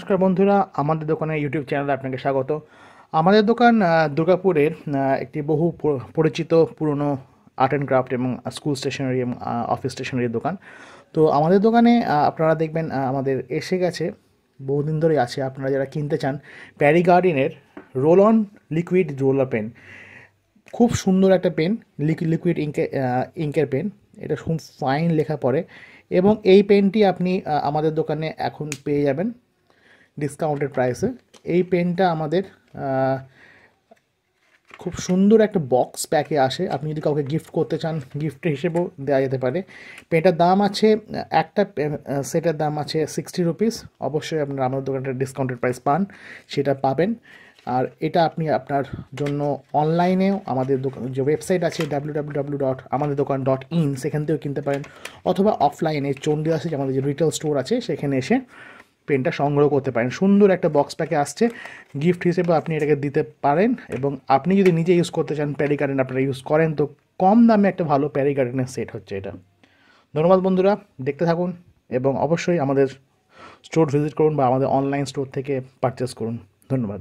নমস্কার বন্ধুরা, আমাদের দোকানে ইউটিউব চ্যানেলে আপনাকে স্বাগত। আমাদের দোকান দুর্গাপুরের একটি বহু পরিচিত পুরনো আর্ট অ্যান্ড ক্রাফট এবং স্কুল স্টেশনারি এবং অফিস স্টেশনারির দোকান। তো আমাদের দোকানে আপনারা দেখবেন আমাদের এসে গেছে, বহুদিন ধরেই আছে। আপনারা যারা কিনতে চান, প্যারি গার্ডেনের roll on liquid roller pen, খুব সুন্দর একটা পেন, লিকুইড ইঙ্কের পেন। এটা খুব ফাইন লেখা পড়ে এবং এই পেনটি আপনি আমাদের দোকানে এখন পেয়ে যাবেন ডিসকাউন্টেড প্রাইসে। এই পেনটা আমাদের খুব সুন্দর একটা বক্স প্যাকে আসে। আপনি যদি কাউকে গিফট করতে চান, গিফট হিসেবেও দেওয়া যেতে পারে। পেনটার দাম আছে, একটা সেটের দাম আছে 60 রুপিস। অবশ্যই আপনারা আমাদের দোকানটা ডিসকাউন্টেড প্রাইস পান, সেটা পাবেন। আর এটা আপনি আপনার জন্য অনলাইনেও আমাদের দোকান যে ওয়েবসাইট আছে www.amaderdokan.in, সেখান থেকেও কিনতে পারেন, অথবা অফলাইনে চণ্ডীদাসে যে আমাদের যে রিটেল স্টোর আছে সেখানে এসে পেনটা সংগ্রহ করতে পারেন। সুন্দর একটা বক্স প্যাকে আসছে, গিফট হিসেবে আপনি এটাকে দিতে পারেন। এবং আপনি যদি নিজে ইউজ করতে চান, প্যারি গার্ডেন আপনারা ইউজ করেন, তো কম দামে একটা ভালো প্যারি গার্ডেনের সেট হচ্ছে এটা। ধন্যবাদ বন্ধুরা, দেখতে থাকুন এবং অবশ্যই আমাদের স্টোর ভিজিট করুন বা আমাদের অনলাইন স্টোর থেকে পারচেস করুন। ধন্যবাদ।